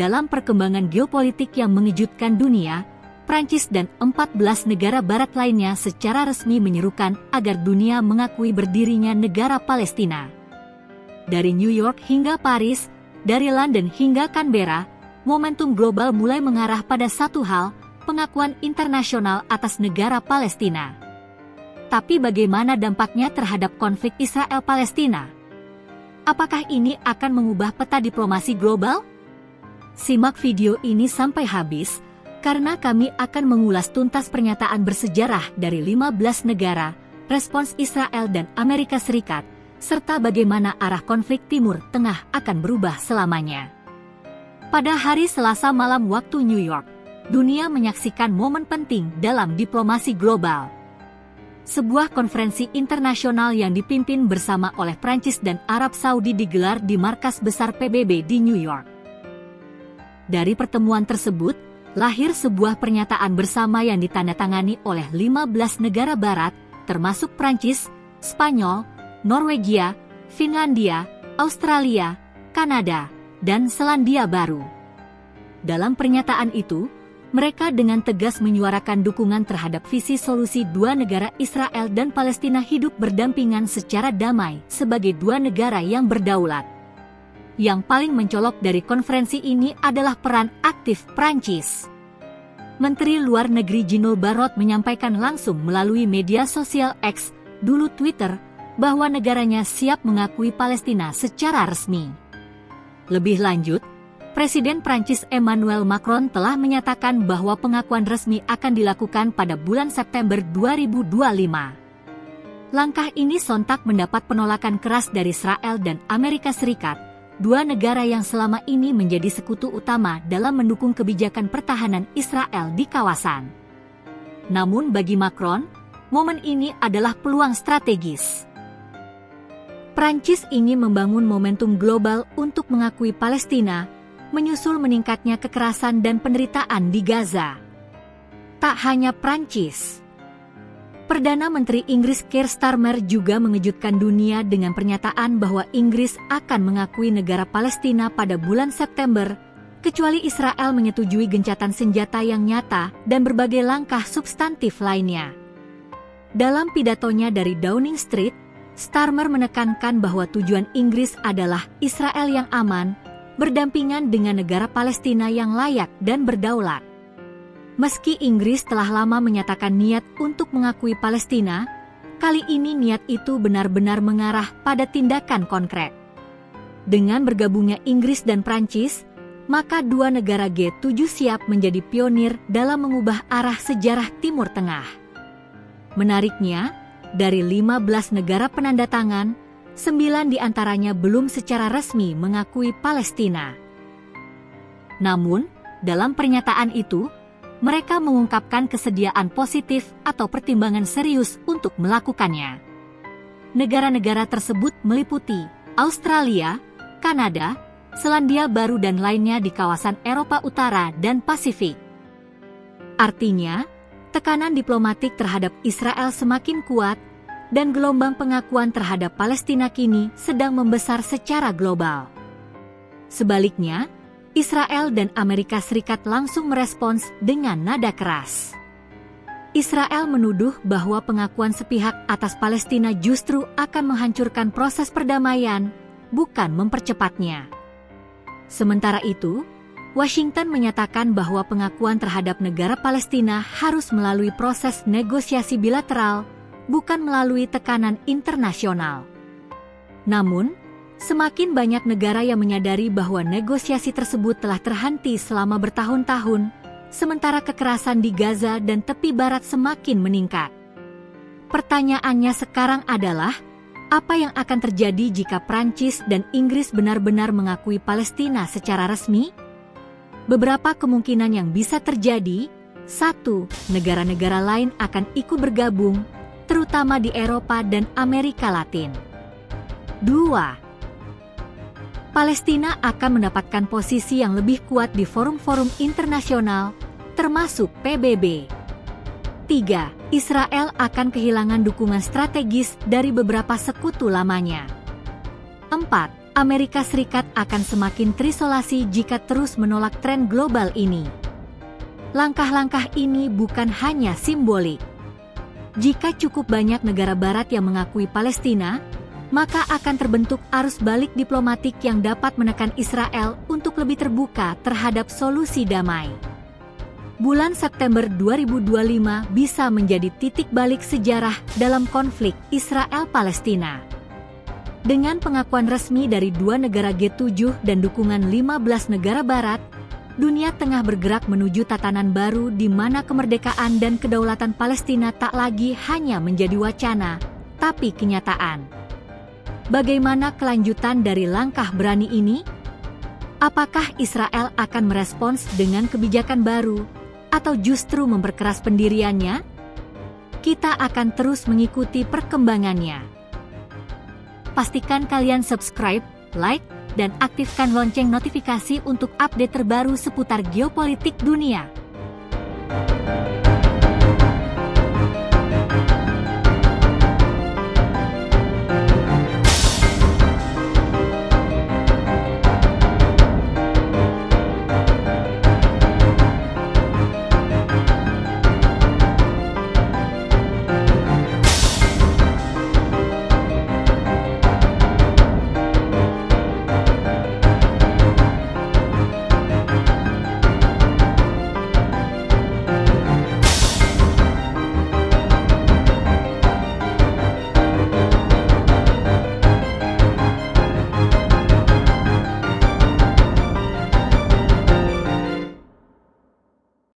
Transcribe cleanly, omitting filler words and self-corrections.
dalam perkembangan geopolitik yang mengejutkan dunia, Prancis dan 14 negara barat lainnya secara resmi menyerukan agar dunia mengakui berdirinya negara Palestina. Dari New York hingga Paris, dari London hingga Canberra, momentum global mulai mengarah pada satu hal, pengakuan internasional atas negara Palestina. Tapi bagaimana dampaknya terhadap konflik Israel-Palestina? Apakah ini akan mengubah peta diplomasi global? Simak video ini sampai habis, karena kami akan mengulas tuntas pernyataan bersejarah dari 15 negara, respons Israel dan Amerika Serikat, serta bagaimana arah konflik Timur Tengah akan berubah selamanya. Pada hari Selasa malam waktu New York, dunia menyaksikan momen penting dalam diplomasi global. Sebuah konferensi internasional yang dipimpin bersama oleh Prancis dan Arab Saudi digelar di markas besar PBB di New York. Dari pertemuan tersebut, lahir sebuah pernyataan bersama yang ditandatangani oleh 15 negara barat, termasuk Prancis, Spanyol, Norwegia, Finlandia, Australia, Kanada, dan Selandia Baru. Dalam pernyataan itu, mereka dengan tegas menyuarakan dukungan terhadap visi solusi dua negara Israel dan Palestina hidup berdampingan secara damai sebagai dua negara yang berdaulat. Yang paling mencolok dari konferensi ini adalah peran aktif Prancis. Menteri Luar Negeri Gino Barrot menyampaikan langsung melalui media sosial X, dulu Twitter, bahwa negaranya siap mengakui Palestina secara resmi. Lebih lanjut, Presiden Prancis Emmanuel Macron telah menyatakan bahwa pengakuan resmi akan dilakukan pada bulan September 2025. Langkah ini sontak mendapat penolakan keras dari Israel dan Amerika Serikat, dua negara yang selama ini menjadi sekutu utama dalam mendukung kebijakan pertahanan Israel di kawasan. Namun bagi Macron, momen ini adalah peluang strategis. Prancis ingin membangun momentum global untuk mengakui Palestina, menyusul meningkatnya kekerasan dan penderitaan di Gaza. Tak hanya Prancis. Perdana Menteri Inggris Keir Starmer juga mengejutkan dunia dengan pernyataan bahwa Inggris akan mengakui negara Palestina pada bulan September, kecuali Israel menyetujui gencatan senjata yang nyata dan berbagai langkah substantif lainnya. Dalam pidatonya dari Downing Street, Starmer menekankan bahwa tujuan Inggris adalah Israel yang aman, berdampingan dengan negara Palestina yang layak dan berdaulat. Meski Inggris telah lama menyatakan niat untuk mengakui Palestina, kali ini niat itu benar-benar mengarah pada tindakan konkret. Dengan bergabungnya Inggris dan Prancis, maka dua negara G7 siap menjadi pionir dalam mengubah arah sejarah Timur Tengah. Menariknya, dari 15 negara penandatangan, 9 diantaranya belum secara resmi mengakui Palestina. Namun, dalam pernyataan itu, mereka mengungkapkan kesediaan positif atau pertimbangan serius untuk melakukannya. Negara-negara tersebut meliputi Australia, Kanada, Selandia Baru dan lainnya di kawasan Eropa Utara dan Pasifik. Artinya, tekanan diplomatik terhadap Israel semakin kuat, dan gelombang pengakuan terhadap Palestina kini sedang membesar secara global. Sebaliknya, Israel dan Amerika Serikat langsung merespons dengan nada keras. Israel menuduh bahwa pengakuan sepihak atas Palestina justru akan menghancurkan proses perdamaian, bukan mempercepatnya. Sementara itu, Washington menyatakan bahwa pengakuan terhadap negara Palestina harus melalui proses negosiasi bilateral, bukan melalui tekanan internasional. Namun, semakin banyak negara yang menyadari bahwa negosiasi tersebut telah terhenti selama bertahun-tahun, sementara kekerasan di Gaza dan tepi barat semakin meningkat. Pertanyaannya sekarang adalah, apa yang akan terjadi jika Prancis dan Inggris benar-benar mengakui Palestina secara resmi? Beberapa kemungkinan yang bisa terjadi. 1. Negara-negara lain akan ikut bergabung, terutama di Eropa dan Amerika Latin. 2. Palestina akan mendapatkan posisi yang lebih kuat di forum-forum internasional, termasuk PBB. 3. Israel akan kehilangan dukungan strategis dari beberapa sekutu lamanya. 4. Amerika Serikat akan semakin terisolasi jika terus menolak tren global ini. Langkah-langkah ini bukan hanya simbolik. Jika cukup banyak negara barat yang mengakui Palestina, maka akan terbentuk arus balik diplomatik yang dapat menekan Israel untuk lebih terbuka terhadap solusi damai. Bulan September 2025 bisa menjadi titik balik sejarah dalam konflik Israel-Palestina. Dengan pengakuan resmi dari 2 negara G7 dan dukungan 15 negara barat, dunia tengah bergerak menuju tatanan baru di mana kemerdekaan dan kedaulatan Palestina tak lagi hanya menjadi wacana, tapi kenyataan. Bagaimana kelanjutan dari langkah berani ini? Apakah Israel akan merespons dengan kebijakan baru, atau justru memperkeras pendiriannya? Kita akan terus mengikuti perkembangannya. Pastikan kalian subscribe, like, dan aktifkan lonceng notifikasi untuk update terbaru seputar geopolitik dunia.